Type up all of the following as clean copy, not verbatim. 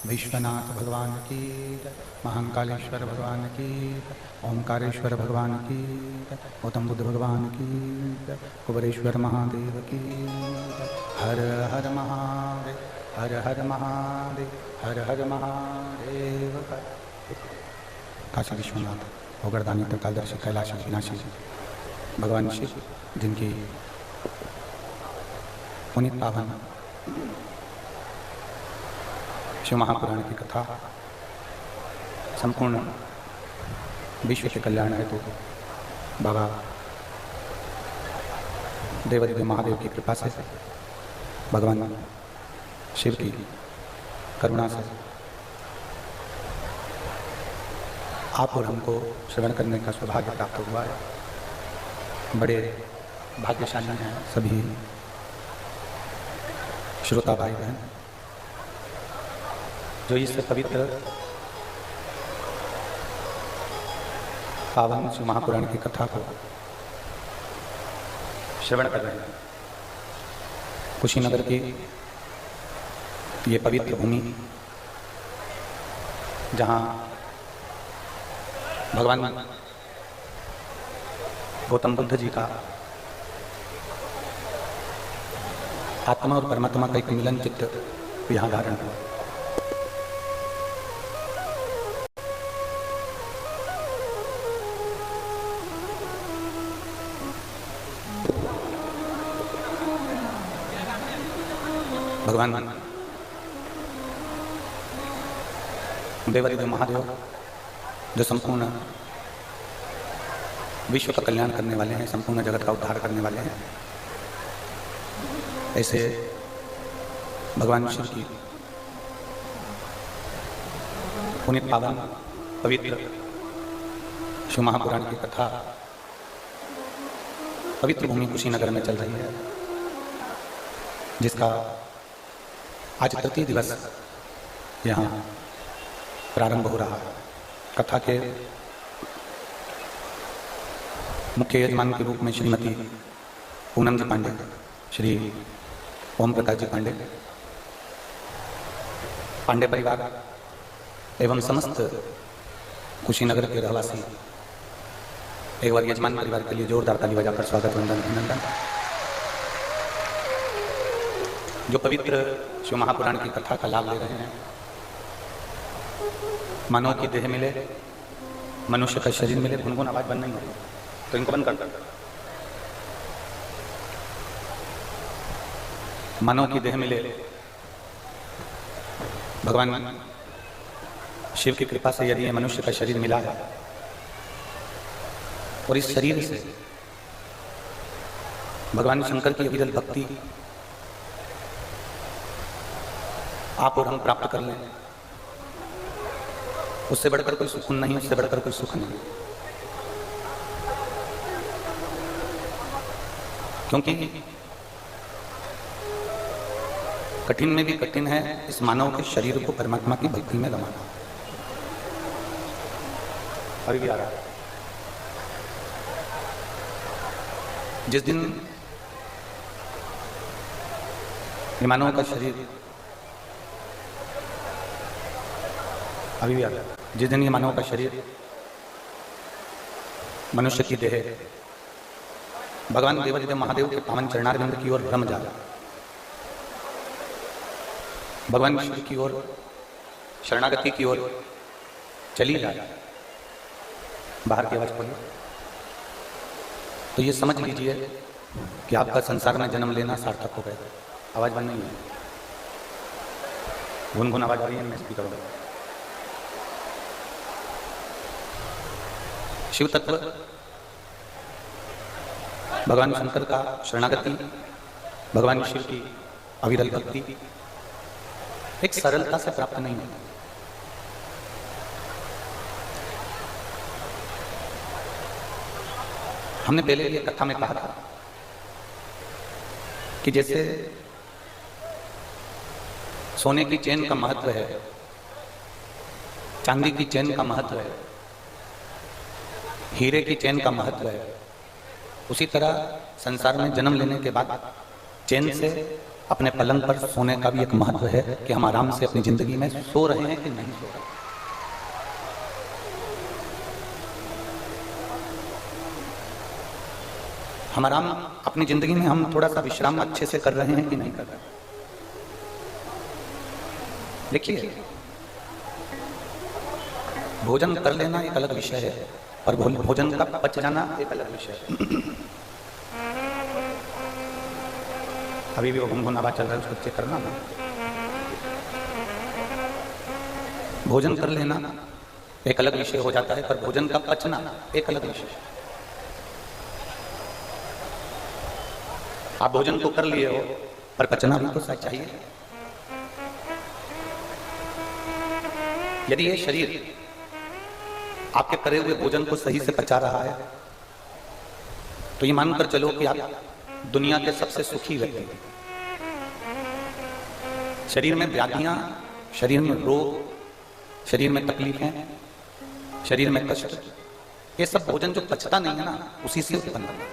विश्वनाथ भगवान की, महाकालेश्वर भगवान की, ओंकारेश्वर भगवान की, गौतम बुद्ध भगवान की, कुबेरेश्वर महादेव की। हर हर महादेव, हर हर महादेव, हर हर महादेव। काशी विश्वनाथ भोगरदानी त्रिकालदर्शी कैलाश विनाशी भगवान शिव, जिनकी पुनीत पावन शिव महापुराण की कथा संपूर्ण विश्व के कल्याण हेतु बाबा देवादिदेव महादेव की कृपा से, भगवान शिव की करुणा से आप और हमको श्रवण करने का सौभाग्य प्राप्त हुआ है। बड़े भाग्यशाली हैं सभी श्रोता भाई बहन जो इस पवित्र पावन शिव महापुराण की कथा को श्रवण कर रहे हैं। कुशीनगर की ये पवित्र भूमि, जहाँ भगवान गौतम बुद्ध जी का आत्मा और परमात्मा का एक मिलन चित्र यहाँ धारण हुआ। भगवान देवादिदेव महादेव जो संपूर्ण विश्व का कल्याण करने वाले हैं, संपूर्ण जगत का उद्धार करने वाले हैं, ऐसे भगवान शिव की पुनीत पावन पवित्र शिव महापुराण की कथा पवित्र भूमि कुशीनगर में चल रही है, जिसका आज तृतीय दिवस यहाँ प्रारंभ हो रहा है। कथा के मुख्य यजमान के रूप में श्रीमती पूनम जी पांडे, श्री ओम प्रकाश जी पांडे, पांडे परिवार एवं समस्त कुशीनगर के रहवासी एक बार यजमान परिवार के लिए जोरदार ताली बजाकर स्वागत वंदन अभिनंदन। जो पवित्र शिव महापुराण की कथा का लाभ ले रहे हैं, मानव की देह मिले, मनुष्य का शरीर मिले, गुनगुन आवाज बंद नहीं होगी तो इनको बंद कर दो। मानव की देह मिले, भगवान शिव की कृपा से यदि ये मनुष्य का शरीर मिला है और इस शरीर से भगवान शंकर की अविरल भक्ति आप और हम प्राप्त कर लें, उससे बढ़कर कोई सुकून नहीं, उससे बढ़कर कोई सुख नहीं। क्योंकि कठिन में भी कठिन है इस मानव के शरीर को परमात्मा की भक्ति में रमाना। अभी भी आ रहा है। जिस दिन ये मानव का शरीर अभी भी आ रहा है। जिस दिन ये मानव का शरीर मनुष्य की देह भगवान देवादिदेव महादेव के पावन चरणारविंद की ओर भ्रम जा भगवान विष्णु की ओर शरणागति की ओर चली जाए, बाहर की आवाज खोलिए, तो ये समझ लीजिए कि आपका संसार में जन्म लेना सार्थक हो गया। आवाज बंद नहीं है, गुनगुन आवाज आ रही है, मैं स्पीकर करूंगा। शिव तत्व भगवान शंकर का शरणागति, भगवान शिव की अविरल भक्ति एक सरलता से प्राप्त नहीं है। हमने पहले ये कथा में कहा था कि जैसे सोने की चेन का महत्व है, चांदी की चेन का महत्व है, हीरे की चेन का महत्व है, उसी तरह संसार में जन्म लेने के बाद चैन से अपने पलंग पर सोने का भी एक महत्व है कि हम आराम से अपनी जिंदगी में सो रहे हैं कि नहीं सो रहे। हम आराम अपनी जिंदगी में हम थोड़ा सा विश्राम अच्छे से कर रहे हैं कि नहीं कर रहे। देखिए, भोजन कर लेना एक अलग विषय है और भोजन का पच जाना एक अलग विषय है। अभी भी वो गुनगुन आवाज चल रहा है, उसको चेक करना ना। भोजन कर लेना एक अलग विषय हो जाता है, पर भोजन का पचना एक अलग विषय है। आप भोजन तो कर लिए हो, पर पचना भी तो चाहिए। यदि ये शरीर आपके करे हुए भोजन को सही से पचा रहा है तो ये मानकर चलो कि आप दुनिया के सबसे सुखी व्यक्ति हैं। शरीर में व्याधियां, शरीर में रोग, शरीर में तकलीफें, शरीर में कष्ट, ये सब भोजन जो पचता नहीं है ना, उसी से उत्पन्न होता है।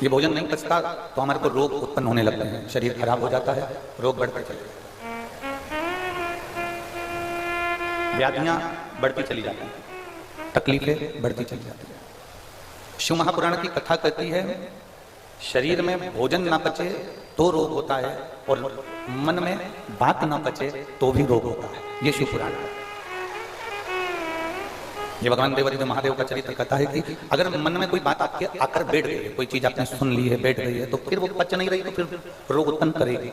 ये भोजन नहीं पचता तो हमारे को रोग उत्पन्न होने लगते हैं, शरीर खराब हो जाता है, रोग बढ़ते चले जाते हैं, व्याधियां बढ़ती चली जाती हैं, तकलीफें बढ़ती चली जाती हैं। शिव महापुराण की कथा कहती है शरीर में भोजन ना पचे तो रोग होता है और मन में बात ना पचे तो भी रोग होता है। ये शिव पुराण है। ये भगवान देवादिदेव महादेव का चरित्र कहता है कि अगर मन में कोई बात आपके आकर बैठ गई है, कोई चीज आपने सुन ली है, बैठ गई है, तो फिर वो पच नहीं रही तो फिर रोग उत्पन्न करेगी,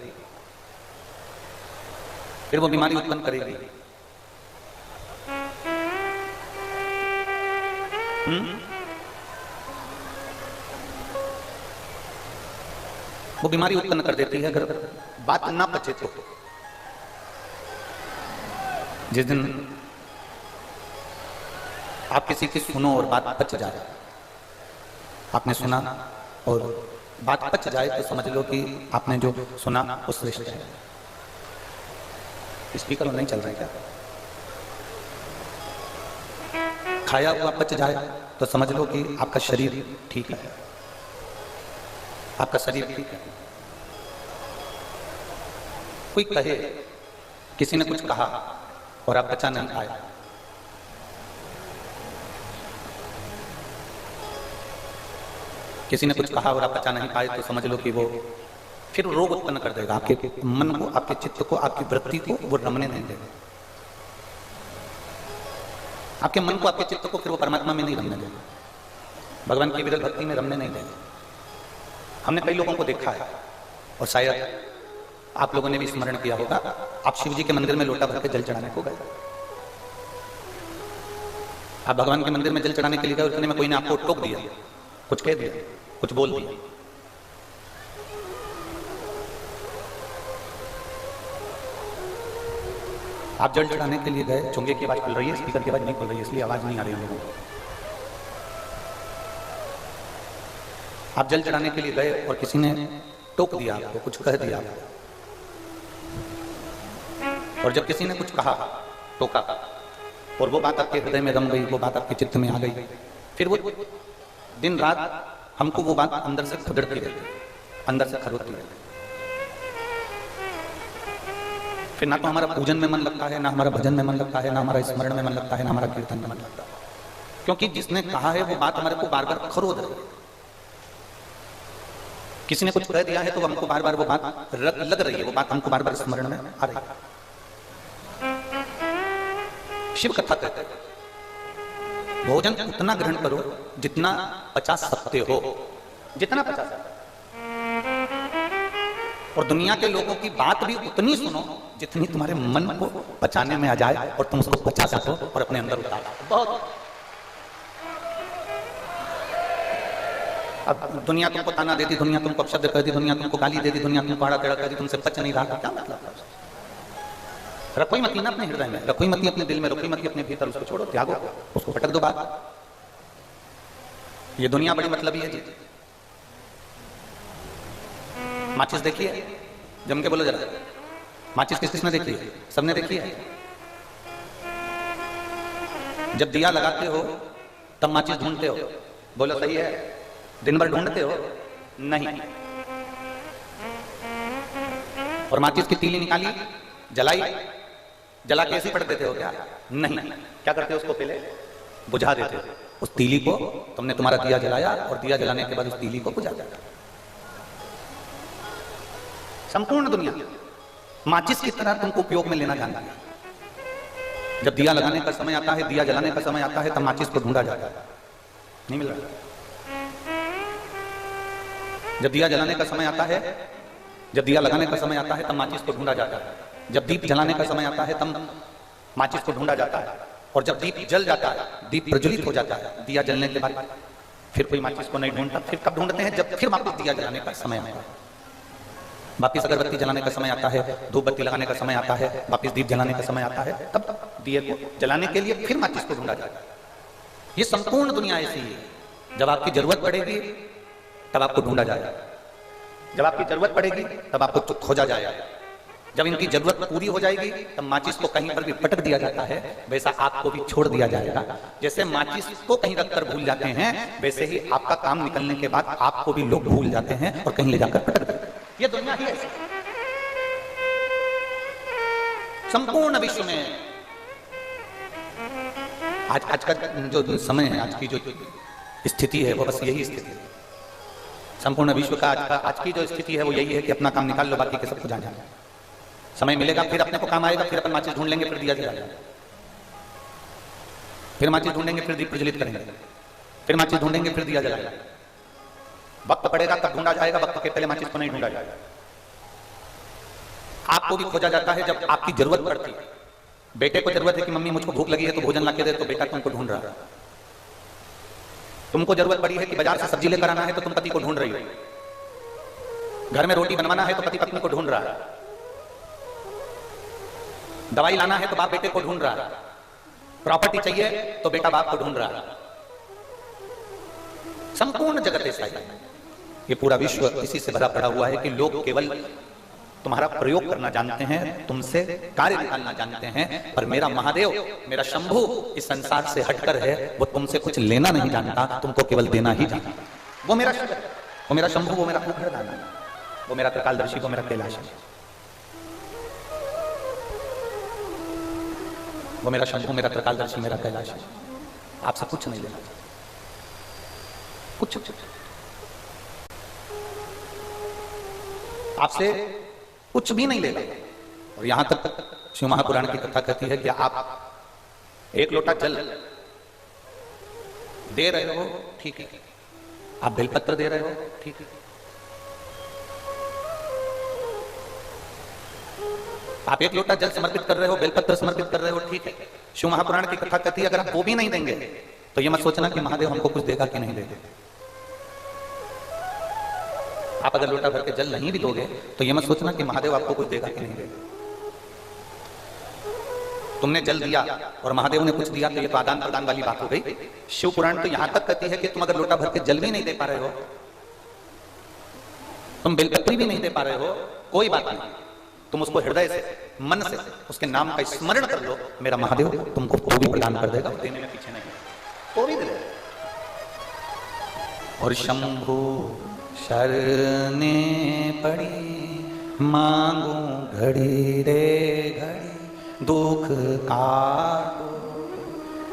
फिर वो बीमारी उत्पन्न करेगी। वो बीमारी उत्पन्न कर देती है अगर बात ना पचे तो। जिस दिन आप किसी की सुनो और बात पच जाए, आपने सुना और बात पच जाए तो समझ लो कि आपने जो सुना वो श्रेष्ठ है। स्पीकर नहीं चल रहा है क्या? खाया हुआ पच जाए तो समझ लो कि आपका शरीर ठीक है, आपका शरीर ठीक है। कोई कहे, किसी ने कुछ कहा और आप पचा नहीं पाए, किसी ने कुछ कहा और आप पचा नहीं पाए तो समझ लो कि वो फिर रोग उत्पन्न कर देगा आपके मन को, आपके चित्त को, आपकी वृत्ति को वो रमने नहीं देगा। आपके मन को, आपके चित्त को फिर वो परमात्मा में नहीं रमने देगा, भगवान की विरल भक्ति में रमने नहीं देगा। हमने कई लोगों को देखा है और शायद आप लोगों ने भी स्मरण किया होगा, आप शिव जी के मंदिर में लोटा भर के जल चढ़ाने को गए, आप भगवान के मंदिर में जल चढ़ाने के लिए गए, उतने में कोई ने आपको टोक दिया, कुछ कह दिया, कुछ बोल दिया। आप जल चढ़ाने के लिए गए, चुंगे की आवाज खुल रही है, स्पीकर की आवाज नहीं खुल रही है, इसलिए आवाज नहीं आ रही हम लोगों को। आप जल चढ़ाने के लिए गए और किसी ने टोक दिया आपको, कुछ कह दिया आपको, और जब किसी ने कुछ कहा, टोका, और वो बात आपके हृदय में रम गई, वो बात आपके चित्त में आ गई, फिर वो दिन रात हमको वो बात अंदर से खुदरती रहती, अंदर से खरोदती रहती। फिर ना तो हमारा पूजन में मन लगता है, ना हमारा भजन में मन लगता है, ना हमारा स्मरण में मन लगता है, ना हमारा कीर्तन में मन लगता है, क्योंकि जिसने कहा है वो बात हमारे को बार बार खरोद रही है। किसी ने कुछ कह दिया है तो हमको बार बार वो बात लग रही है, वो बात हमको बार बार स्मरण में आ रही है। शिव कथा कहते हैं भोजन उतना ग्रहण करो जितना पचा सकते हो, जितना पचा सकते हो, और दुनिया के लोगों की बात भी उतनी सुनो जितनी तुम्हारे मन को पचाने में आ जाए और तुम उसको पचा सको और अपने अंदर उतार। बहुत अब दुनिया तुमको ताना देती, दुनिया तुमको अपशब्द कहती, दुनिया तुमको गाली देती, दुनिया तुमको आड़ा टेढ़ा कहती, तुमसे पच नहीं रहा, क्या मतलब? रखोई मत ना अपने हृदय में, रखोई मत अपने दिल में, रखोई मत अपने भीतर, उसको छोड़ो, त्यागो, उसको फटक दो बात। ये दुनिया बड़ी मतलबी है जी। माचिस देखी है? जम के बोलो जरा, माचिस किस किसने देखी है? सबने देखी है। जब दिया लगाते हो तब माचिस ढूंढते हो, बोलो सही है? दिन भर ढूंढते हो? नहीं। और माचिस की तीली निकाली, जलाई, जला के ऐसे पड़ देते हो क्या? नहीं। क्या करते हो? उसको पहले बुझा देते हो। उस तीली को तुमने तुम्हारा दिया जलाया और दिया जलाने के बाद उस तीली को बुझा दिया। संपूर्ण दुनिया माचिस की तरह तुमको उपयोग में लेना जानती है। जब दिया लगाने का समय आता है, दिया जलाने का समय आता है, तब माचिस को ढूंढा जाता है, नहीं मिल रहा। जब दिया जलाने का समय आता है, जब दिया लगाने का समय आता है, तब माचिस को ढूंढा जाता है। जब दीप जलाने का समय आता है तब माचिस को ढूंढा जाता है। और जब दीप जल जाता है, दीप प्रज्वलित हो जाता है, दिया जलने के बाद फिर कोई माचिस को नहीं ढूंढता। फिर कब ढूंढते हैं? जब फिर वापस दिया जलाने का समय आता है, वापिस अगरबत्ती जलाने का समय आता है, धूप बत्ती लगाने का समय आता है, वापिस दीप जलाने का समय आता है, तब दिए को जलाने के लिए फिर माचिस को ढूंढा जाता है। ये संपूर्ण दुनिया ऐसी है। जब आपकी जरूरत पड़ेगी तब आपको ढूंढा जाएगा, जब आपकी जरूरत पड़ेगी तब आपको खोजा जाएगा। जब इनकी जरूरत पूरी हो जाएगी तब माचिस को कहीं पर भी पटक दिया जाता है, वैसा आपको भी छोड़ दिया जाएगा। जैसे माचिस को कहीं रखकर भूल जाते हैं, वैसे ही आपका काम निकलने के बाद आपको भी लोग भूल जाते हैं और कहीं ले जाकर पटक देते हैं। ये दुनिया ही ऐसी संपूर्ण विश्व में। आज का जो समय है, आज की जो स्थिति है, वो बस यही स्थिति है। संपूर्ण विश्व का आज की जो स्थिति है वो यही है कि अपना काम निकाल लो, बाकी के सबको जाना। समय मिलेगा फिर अपने को काम आएगा, फिर अपन माचिस ढूंढ लेंगे, फिर दिया जलाएंगे, फिर माचिस ढूंढेंगे, फिर दीप प्रज्वलित करेंगे, फिर माचिस ढूंढेंगे, फिर दिया जलाएंगे। वक्त पड़ेगा तब ढूंढा जाएगा, वक्त के पहले माचिस को नहीं ढूंढा जाएगा। आपको भी खोजा जाता है जब आपकी जरूरत पड़ती है। बेटे को जरूरत है कि मम्मी मुझको भूख लगी है तो भोजन ला के दे, तो बेटा तुमको ढूंढ रहा है। तुमको जरूरत पड़ी है कि बाजार से सब्जी लेकर आना है तो तुम पति को ढूंढ रही हो। घर में रोटी बनवाना है तो पति पत्नी को ढूंढ रहा है। दवाई लाना है तो बाप बेटे को ढूंढ रहा है। प्रॉपर्टी चाहिए तो बेटा बाप को ढूंढ रहा है। संपूर्ण जगत ऐसा है। ये पूरा विश्व इसी से भरा पड़ा हुआ है कि लोग केवल तुम्हारा प्रयोग करना जानते हैं, तुमसे कार्य निकालना जानते हैं, पर मेरा महादेव, मेरा शंभु इस संसार से हटकर है। वो तुमसे कुछ लेना नहीं जानता, तुमको केवल देना ही जानता। वो मेरा शिव, वो मेरा शंभु, वो मेरा उग्रदान, वो मेरा त्रिकालदर्शी, वो मेरा कैलाश, वो मेरा शंभु, मेरा त्रिकालदर्शी, मेरा कैलाश। आपसे कुछ नहीं लेना, कुछ आपसे कुछ भी नहीं लेगा। और यहां तक शिव महापुराण की कथा कहती है कि आप एक लोटा जल दे रहे हो, ठीक है, आप बेलपत्र दे रहे हो, ठीक है, आप एक लोटा जल समर्पित कर रहे हो, बेलपत्र समर्पित कर रहे हो, ठीक है। शिव महापुराण की कथा कहती है अगर आप वो भी नहीं देंगे तो ये मत सोचना कि महादेव हमको कुछ देगा कि नहीं देगा। आप अगर लोटा भर के जल नहीं भी दोगे तो ये मत सोचना कि महादेव आपको कुछ देगा कि नहीं देगा। तुमने जल दिया और महादेव ने कुछ दिया तो ये तो आदान प्रदान वाली बात हो गई। शिव पुराण तो यहां तक कहती है कि तुम अगर लोटा भर के जल भी नहीं दे पा रहे हो, तुम बेलपत्री भी नहीं दे पा रहे हो, कोई बात नहीं, तुम उसको हृदय से, मन से उसके नाम का स्मरण कर लो, मेरा महादेव तुमको वो भी प्रदान कर देगा, देने में पीछे नहीं, वो भी दे देगा। और शंभु शरणे पड़ी मांगू घड़ी रे घड़ी दुख काटो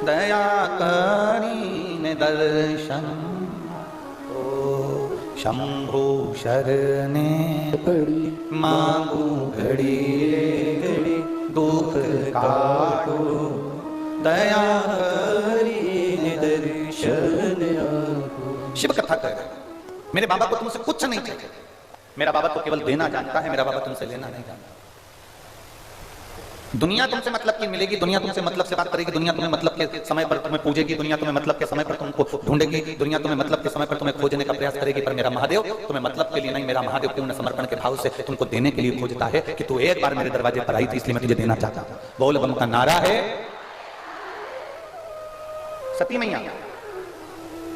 दया करीने दर्शन ओ शंभु शरणे पड़ी मांगू घड़ी रे घड़ी दुख काटो दया करीने दर्शन। शिव कथा कर मेरे बाबा को तुमसे कुछ नहीं चाहिए, मेरा बाबा तो केवल देना जानता है, मेरा बाबा तुमसे लेना नहीं जानता। दुनिया तुमसे मतलब की मिलेगी, दुनिया तुमसे मतलब से बात करेगी, दुनिया तुम्हें मतलब के समय पर तुम्हें पूजेगी, दुनिया तुम्हें मतलब के समय पर तुमको ढूंढेगी, दुनिया तुम्हें मतलब के समय पर तुम्हें खोजने का प्रयास करेगी, पर मेरा महादेव तुम्हें मतलब के लिए नहीं, मेरा महादेव पूर्ण समर्पण के भाव से तुमको देने के लिए खोजता है कि तू एक बार मेरे दरवाजे पर आई थी इसलिए मैं तुझे देना चाहता हूं। बोल बम का नारा है। सती मैया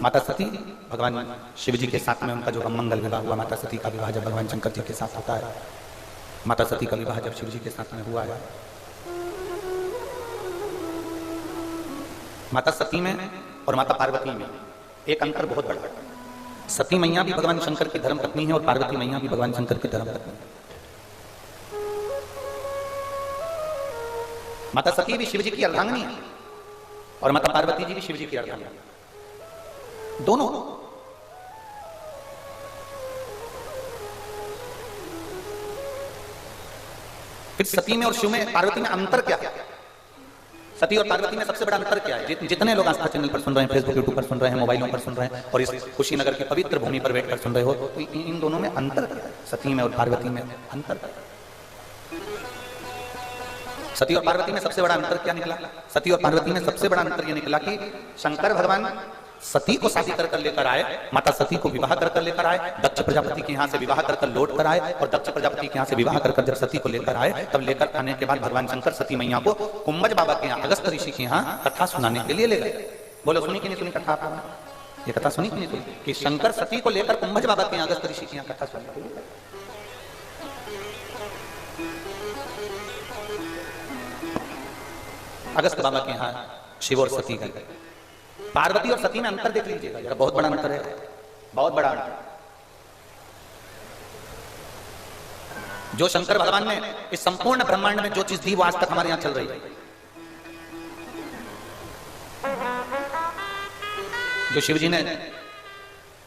माता सती भगवान शिव जी के साथ में उनका जो मंगल विवाह हुआ, माता सती का विवाह जब भगवान शंकर जी के साथ होता है, माता सती का विवाह जब शिव जी के साथ में हुआ है, माता सती में और माता पार्वती में एक अंतर बहुत बड़ा है। सती मैया भी भगवान शंकर की धर्म पत्नी है और पार्वती मैया भी भगवान शंकर की धर्म पत्नी है। माता सती भी शिव जी की अर्धांगिनी है और माता पार्वती जी भी शिव जी की अर्धांगिनी है, दोनों। फिर सती में और शिव में, पार्वती में अंतर क्या है? सती और पार्वती में सबसे बड़ा अंतर क्या है? जितने लोग आस्था चैनल पर सुन रहे हैं, फेसबुक यूट्यूब पर सुन रहे हैं, मोबाइलों पर सुन रहे हैं और इस कुशीनगर की पवित्र भूमि पर बैठकर सुन रहे हो, तो इन दोनों में अंतर क्या है? सती में और पार्वती में अंतर क्या है? सती और पार्वती में सबसे बड़ा अंतर क्या निकला? सती और पार्वती में सबसे बड़ा अंतर यह निकला कि शंकर भगवान सती को शादी कर लेकर आए, माता सती को विवाह कर लेकर आए, दक्ष प्रजापति के यहाँ से विवाह कर लौट कर आए और दक्ष प्रजापति के यहाँ से विवाह कर जब सती को लेकर आए, तब लेकर आने के बाद भगवान शंकर सती मैया को कुंभज बाबा के यहाँ, अगस्त ऋषि के यहाँ कथा सुनाने के लिए ले गए। बोलो सुनी कि नहीं सुनी कथा? ये कथा सुनी कि नहीं सुनी कि शंकर सती को लेकर कुंभज बाबा के यहाँ, अगस्त ऋषि के यहाँ कथा सुनाने के लिए? अगस्त बाबा के यहाँ शिव और सती गए। पार्वती और सती में अंतर देख लीजिएगा जरा, बहुत बड़ा अंतर है, बहुत बड़ा अंतर। जो शंकर भगवान ने इस संपूर्ण ब्रह्मांड में जो चीज दी वो आज तक हमारे यहां चल रही है। जो शिव जी ने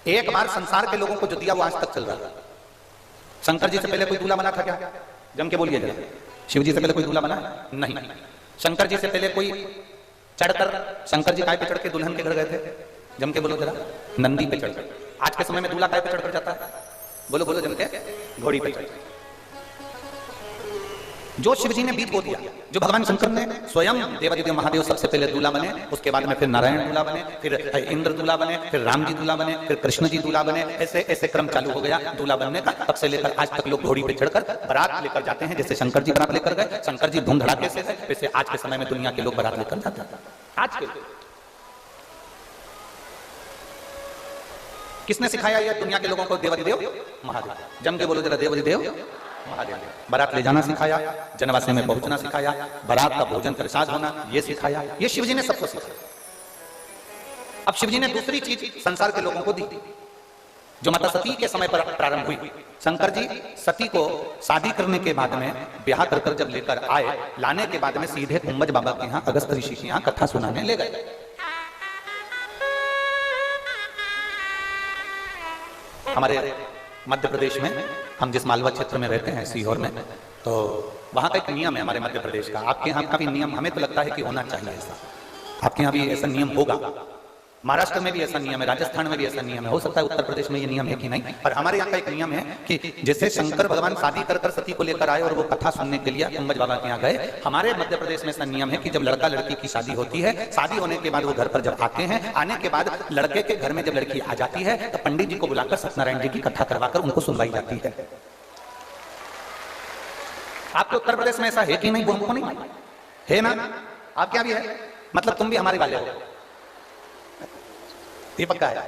एक बार संसार के लोगों को जो दिया वो आज तक चल रहा है। शंकर जी से पहले कोई दूल्हा बना था क्या? जम के बोलिए जरा। शिव जी से पहले कोई दूल्हा बना? नहीं। शंकर जी से पहले कोई चढ़कर, शंकर जी काय पे चढ़ के दुल्हन के घर गए थे? जम के बोलो जरा। नंदी पे चढ़कर। आज के समय में दूल्हा काय पे चढ़कर जाता है? बोलो बोलो जम के। घोड़ी पे चढ़कर। जो शिव जी ने बीज बो दिया, जो भगवान शंकर ने स्वयं देवादिदेव महादेव सबसे पहले दूल्हा बने, उसके बाद में फिर नारायण दूल्हा बने, फिर इंद्र दूल्हा बने, फिर राम जी दूल्हा बने, फिर कृष्ण जी दूल्हा बने, ऐसे ऐसे क्रम चालू हो गया दूल्हा बनने का। तब से लेकर आज तक लोग घोड़ी पे चढ़कर बारात लेकर जाते हैं। जैसे शंकर जी बारात लेकर गए, शंकर जी धूम धड़ाके से, वैसे आज के समय में दुनिया के लोग बारात लेकर जाते हैं। आज के किसने सिखाया ये दुनिया के लोगों को? देवादिदेव महादेव। जम के बोलो जरा, देवादिदेव महादेव। बारात ले जाना सिखाया, जनवासे में पहुंचना सिखाया, बारात का भोजन प्रसाद होना ये सिखाया। ये शिव जी ने सबको सिखाया। अब शिव जी ने दूसरी चीज संसार के लोगों को दी जो माता सती के समय पर प्रारंभ हुई। शंकर जी सती को शादी करने के बाद में, ब्याह कर जब लेकर आए, लाने के बाद में सीधे कुंभज बाबा के यहाँ, अगस्त ऋषि के यहाँ कथा सुनाने ले गए। हमारे मध्य प्रदेश में, हम जिस मालवा क्षेत्र में रहते हैं सीहोर में, तो वहां का एक नियम है हमारे मध्य प्रदेश का। आपके यहाँ का भी नियम, हमें तो लगता है कि होना चाहिए ऐसा। आपके यहाँ भी ऐसा नियम होगा महाराष्ट्र में भी ऐसा नियम है, राजस्थान में भी ऐसा नियम है, हो सकता है उत्तर प्रदेश में ये नियम है कि नहीं, पर हमारे यहाँ का एक नियम है कि जैसे शंकर भगवान शादी कर कर सती को लेकर आए और वो कथा सुनने के लिए कुंभज बाबा के यहाँ गए, हमारे मध्य प्रदेश में ऐसा नियम है कि जब लड़का लड़की की शादी होती है, शादी होने के बाद वो घर पर जब आते हैं, आने के बाद लड़के के घर में जब लड़की आ जाती है तो पंडित जी को बुलाकर सत्यनारायण जी की कथा करवाकर उनको सुनवाई जाती है। आपके उत्तर प्रदेश में ऐसा है कि नहीं, वो हमको नहीं है ना? आप क्या भी है, मतलब तुम भी हमारे वाले हो, ये पक्का है।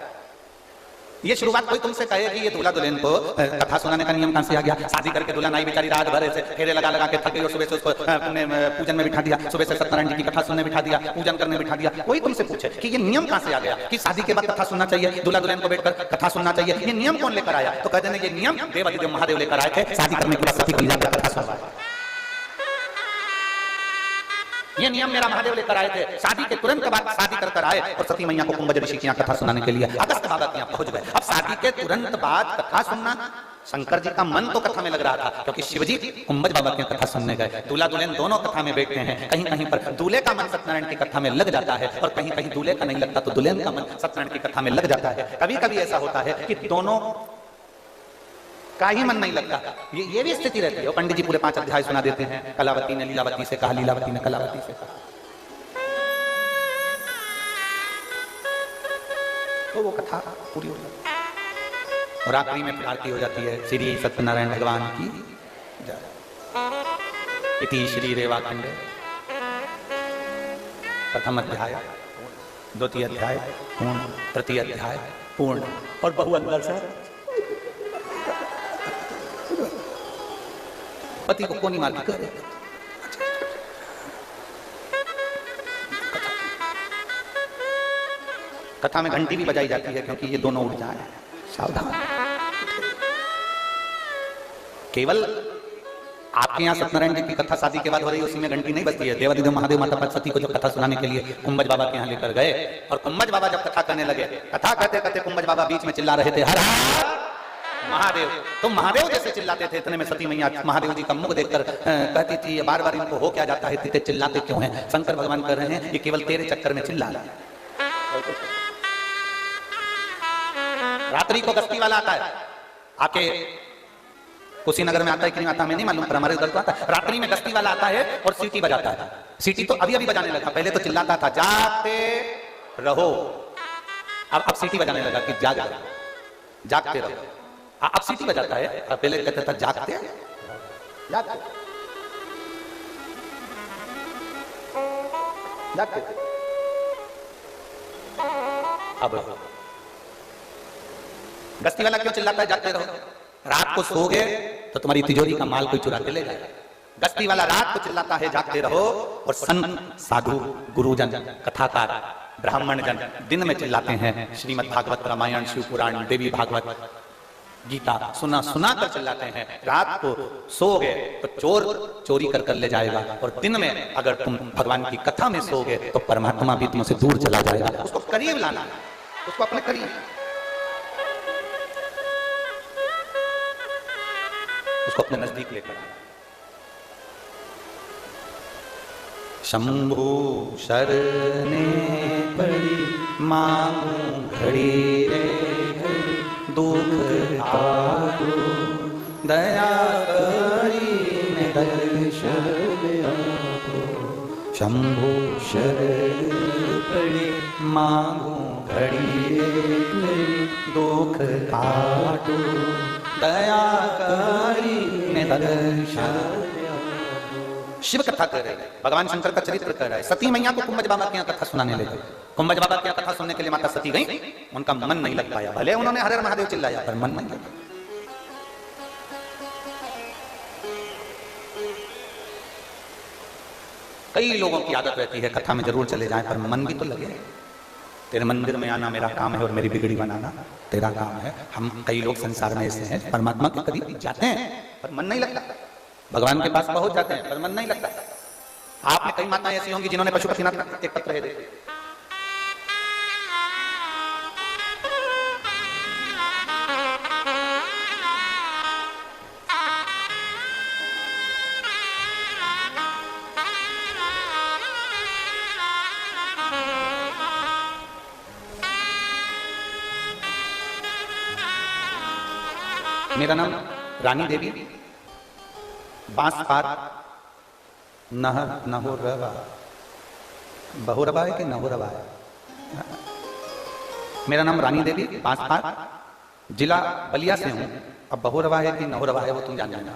ये शुरुआत कोई तुमसे कहे कि ये दूल्हा दुल्हन को कथा सुनाने का नियम कहां से आ गया? शादी करके दुल्हन आई बेचारी, रात भर ऐसे फेरे लगा लगा के थक गई और सुबह से उसको पूजन में बिठा दिया, सुबह से सत्यनारायण जी की कथा सुनने बिठा दिया, पूजन करने बिठा दिया। कोई तुमसे पूछे कि ये नियम कहां से आ गया कि शादी के बाद कथा सुनना चाहिए, दूल्हा दुल्हन को बैठकर कथा सुनना चाहिए, ये नियम कौन लेकर आया? तो कहते हैं ये नियम देवादिदेव महादेव लेकर आए थे, शादी करने के बाद सती को जाकर कथा सुनवाया। ये नियम मेरा महादेव लेकर आए थे, शादी के तुरंत बाद शादी कर कर आए और सती मैया को कुंभज ऋषि की यहाँ कथा सुनाने के लिए अगस्त बाबा के यहाँ पहुंच गए। अब शादी के तुरंत बाद कथा सुनना, शंकर जी का मन तो कथा में लग रहा था क्योंकि शिव जी कुंभज बाबा की कथा सुनने गए। दूल्हा दुल्हन दोनों कथा में बैठते हैं, कहीं कहीं पर दूल्हे का मन सत्यनारायण की कथा में लग जाता है और कहीं कहीं दूल्हे का नहीं लगता तो दुल्हन का मन सत्यनारायण की कथा में लग जाता है। कभी कभी ऐसा होता है कि दोनों का ही मन नहीं लगता, ये भी स्थिति रहती है। पंडित जी पूरे 5 अध्याय सुना देते हैं, कलावती ने लीलावती से कहा, लीलावती ने कलावती से कहा, तो वो कथा पूरी हो जाती है और आखिरी में आरती हो जाती है, श्री सत्यनारायण भगवान की जय। इति श्री रेवाखंडे प्रथम अध्याय, द्वितीय अध्याय पूर्ण, तृतीय अध्याय पूर्ण और बहु अंदर से पति को कोनी मार कर कथा में घंटी भी बजाई जाती है क्योंकि ये दोनों उठ जाए, सावधान। केवल आपके यहाँ सत्यनारायण जी की कथा शादी के बाद हो रही है, उसी में घंटी नहीं बजती है। देवादिदेव महादेव माता पार्वती को जब कथा सुनाने के लिए कुंभज बाबा के यहाँ लेकर गए और कुंभज बाबा जब कथा करने लगे, कथा करते करते कुंभज बाबा बीच में चिल्ला रहे थे, हर हर महादेव। तो महादेव जैसे चिल्लाते थे, इतने में सती मैया महादेव जी का मुख देखकर कहती थी, ये बार बार इनको हो क्या जाता है, इतने चिल्लाते क्यों हैं? शंकर भगवान कह रहे हैं ये केवल तेरे चक्कर में चिल्ला रहा है। रात्रि को गस्ती वाला आता है, आके कुशीनगर में आता है कि नहीं आता हमें नहीं मालूम, पर हमारे उधर तो आता है। रात्रि में गस्ती वाला आता है और सीटी बजाता है। सीटी तो अभी अभी बजाने लगा, पहले तो चिल्लाता था जागते रहो, अब सीटी बजाने लगा कि जागते रहो। अब सीटी बजाता है, पहले कहता था जागते जागते जागते। अब गस्ती वाला क्यों चिल्लाता है जागते रहो? रात को सोओगे तो तुम्हारी तिजोरी का माल कोई चुरा के ले जाएगा। गस्ती वाला रात को चिल्लाता है जागते रहो, और संत साधु गुरुजन कथाकार ब्राह्मण जन दिन में चिल्लाते हैं श्रीमद् भागवत रामायण शिव पुराण देवी भागवत गीता सुना सुना कर चिल्लाते हैं। रात को सोओगे तो चोर चोरी कर कर ले जाएगा, और दिन में अगर तुम भगवान की कथा में सोओगे तो परमात्मा भी तुमसे दूर चला जाएगा। उसको करीब लाना, उसको अपने करीब, उसको अपने नजदीक लेकर आना। शंभु शरणे पड़ी मांगू घड़ी रे दुख आगो, दया करी दर्शन आपो। शंभु शरण पड़ी मांगू घड़ी रे दुख काटो, दया करी दर्शन। शिव कथा कर रहे हैं, भगवान शंकर का चरित्र कर रहा है। सती मैया को कुंभज बाबा की यहाँ कथा सुनाने लगे। कुंभज बाबा की यहाँ कथा सुनने के लिए माता सती गई, उनका मन नहीं लग पाया। भले उन्होंने हर हर महादेव चिल्लाया पर मन नहीं लगा। कई लोगों की आदत रहती है कथा में जरूर चले जाएं पर मन भी तो लगे। तेरे मंदिर में आना मेरा काम है और मेरी बिगड़ी बनाना तेरा काम है। हम कई लोग संसार में ऐसे हैं, परमात्मा के करीब जाते हैं पर मन नहीं लगता, भगवान के पास पहुंच जाते हैं पर मन नहीं लगता। आपने कई माताएं ऐसी होंगी जिन्होंने पशुपतिनाथ एक पत्र दे मेरा नाम रानी देवी, बांस पार नहर नहोरवा, बहुरवा है कि नहोरवा है? मेरा नाम रानी देवी, बांस पार, जिला बलिया से हूँ। अब बहुरवा है कि नहोरवा है वो तुम जान लेना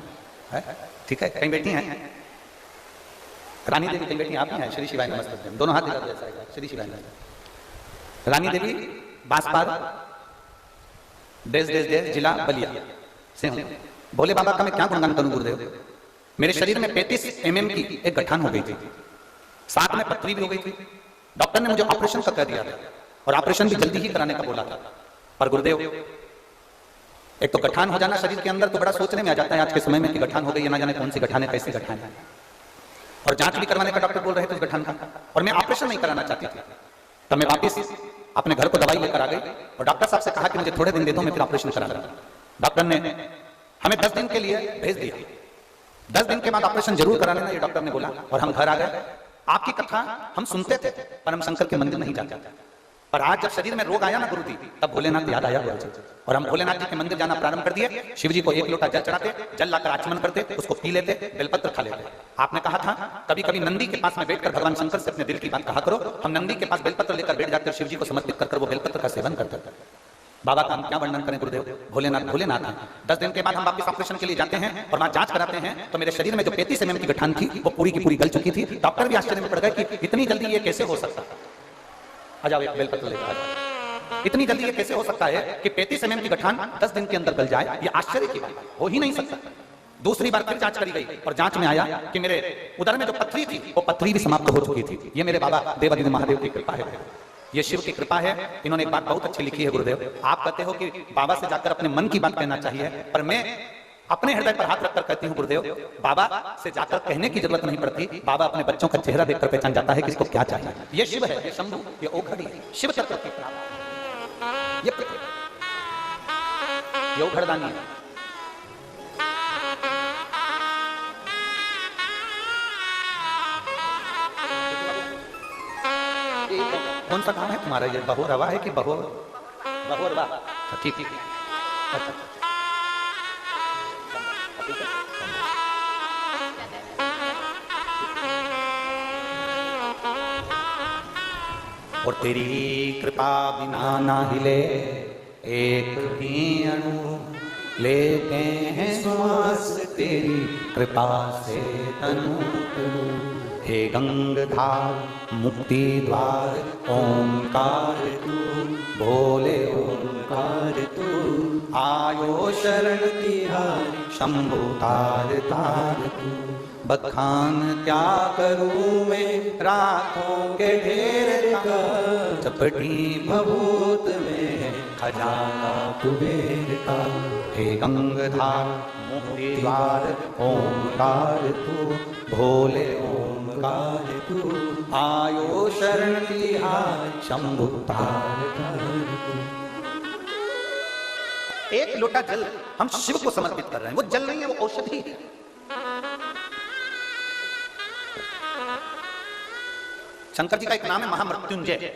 है, ठीक है? कहीं बैठी हैं रानी देवी? कहीं बैठी आप ही हैं? श्री शिवाय नमस्ते, दोनों हाथ दिखा दो, श्री शिवाय नमस्ते। रानी देवी, बांस पार, देश जिला बलिया से हूँ। भोले बाबा का मैं क्या गुणगान करूं गुरुदेव? मेरे शरीर में 35 mm की एक गठान हो गई थी, साथ में पथरी भी हो गई थी। डॉक्टर ने मुझे ऑपरेशन का कर दिया था और ऑपरेशन भी जल्दी ही कराने का बोला था। पर गुरुदेव, एक तो गठान हो जाना शरीर के अंदर तो बड़ा सोचने में आ जाता है आज के समय में कि गठान हो गई है, ना जाने कौन सी गठान है, कैसी गठान है। और जांच भी करवाने का डॉक्टर बोल रहे थे उस गठान का, और मैं ऑपरेशन नहीं कराना चाहती थी। तब मैं वापिस अपने घर को दवाई लेकर आ गई और डॉक्टर साहब से कहा कि मुझे थोड़े दिन दे दो, मैं फिर ऑपरेशन करा लूंगा। डॉक्टर ने हमें 10 दिन के लिए भेज दिया। 10 दिन के बाद ऑपरेशन जरूर कराने ना, ये डॉक्टर ने बोला। और हम घर आ गए। आपकी कथा हम सुनते थे पर हम शंकर के मंदिर नहीं जाते थे। पर आज जब शरीर में रोग आया ना गुरु जी, तब भोलेनाथ याद आया गुरु जी, और हम भोलेनाथ जी के मंदिर जाना प्रारंभ कर दिए। शिव जी को 1 लोटा जल चढ़ाते, जल लाकर आचमन करते, उसको पी लेते, बेलपत्र खा लेते। आपने कहा था कभी कभी नंदी के पास में बैठकर भगवान शंकर से अपने दिल की बात कहा करो। हम नंदी के पास बेलपत्र लेकर बैठ जाते और शिव जी को समर्पित कर वो बेलपत्र का सेवन करते थे। बाबा का हम क्या वर्णन करें गुरुदेव? भोलेनाथ भोलेनाथ है। 10 दिन के बाद हम वापस ऑपरेशन के लिए जाते हैं और वहां जांच कराते हैं तो मेरे शरीर में जो 35 mm की गठान थी वो पूरी की पूरी गल चुकी थी। डॉक्टर भी आश्चर्य में पड़ गए कि इतनी जल्दी ये कैसे हो सकता है। आ जाओ, एक बेलपत्र लेकर आ जाओ। इतनी जल्दी ये कैसे हो सकता है कि 35 mm की गठान 10 दिन के अंदर गल जाए? ये आश्चर्य की बात हो ही नहीं सकता। दूसरी बार फिर जांच करी गई और जांच में आया कि मेरे उदर में जो पथरी थी वो पथरी भी समाप्त हो चुकी थी। ये मेरे बाबा देवादिदेव महादेव की कृपा है, ये शिव की कृपा है। इन्होंने एक बात बहुत अच्छी लिखी है गुरुदेव। आप कहते हो कि बाबा से जाकर अपने मन की बात कहना चाहिए, पर मैं अपने हृदय पर हाथ रखकर कहती हूँ गुरुदेव, बाबा से जाकर कहने की जरूरत नहीं पड़ती। बाबा अपने बच्चों का चेहरा देखकर पहचान जाता है कि इसको क्या चाहिए। ये शिव है, ये शंभु, ये ओघड़ी है, शिव तत्व की प्राप्त, ये ओघड़दानी है। कौन सा काम है तुम्हारा? ये बहुरवा है कि बहुरवा? ठीक ठीक। अच्छा और तेरी कृपा बिना ना हिले एक भी अणु, लेते हैं श्वास तेरी कृपा से तनु तनु। हे गंगाधार मुक्ति द्वार ओंकार तू, भोले ओंकार तू, आयो शरण तिहारी शंभु तार तार तू। बखान क्या करूं मैं रातों के ढेर का, चपटी भभूत में खजाना कुबेर का। हे गंगाधार मुक्ति द्वार ओंकार तू, भोले ओंकार तू, आयो शरण तिहारी शंभु तार तार तू। एक लोटा जल हम शिव को समर्पित कर रहे हैं। वो जल नहीं है, वो औषधि है। शंकर जी का एक नाम है महामृत्युंजय।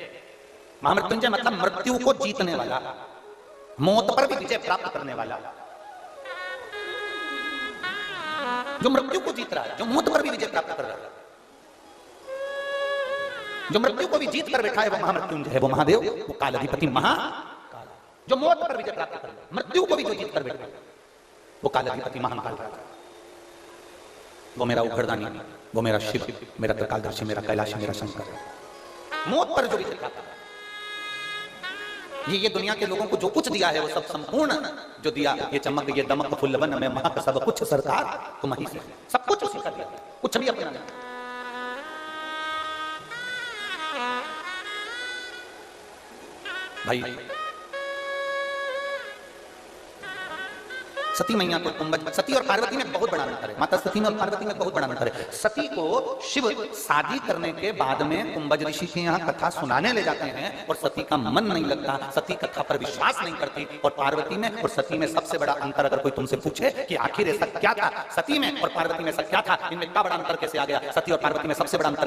महामृत्युंजय मतलब मृत्यु को जीतने वाला, मौत पर भी विजय प्राप्त करने वाला। जो मृत्यु को जीत रहा है, जो मौत पर भी विजय प्राप्त कर रहा है, जो मृत्यु को भी जीत कर बैठा है वो महामृत्युंजय है, वो महादेव, वो कालाधिपति महाकाल। जो मौत पर विजय प्राप्त कर रहा है, मृत्यु को भी जो जीत कर बैठा है वो कालाधिपति महाकाल। वो मेरा उघड़दानी, वो मेरा शिव, मेरा त्रिकालदर्शी, मेरा कैलाश, मेरा शंकर। मौत पर जो विजय प्राप्त कर, ये दुनिया के लोगों को जो कुछ दिया है वो सब संपूर्ण जो दिया, ये चमक, ये दमक, फुल्लवन में महक, सब कुछ सरकार तुम्हारी से, सब कुछ उसी का दिया, कुछ भी अपना नहीं। भाई सती मैया को कुंभज, सती और पार्वती में बहुत बड़ा अंतर है। माता सती में और पार्वती में बहुत बड़ा अंतर है। सती को शिव शादी करने के बाद में कुंभज ऋषि के यहाँ कथा सुनाने ले जाते हैं और सती का मन नहीं लगता, सती कथा पर विश्वास नहीं करती। और पार्वती में और सती में सबसे बड़ा अंतर अगर कोई तुमसे पूछे कि आखिर ऐसा क्या था सती में और पार्वती में, ऐसा क्या था, इनमें क्या बड़ा अंतर कैसे आ गया? सती और पार्वती में सबसे बड़ा अंतर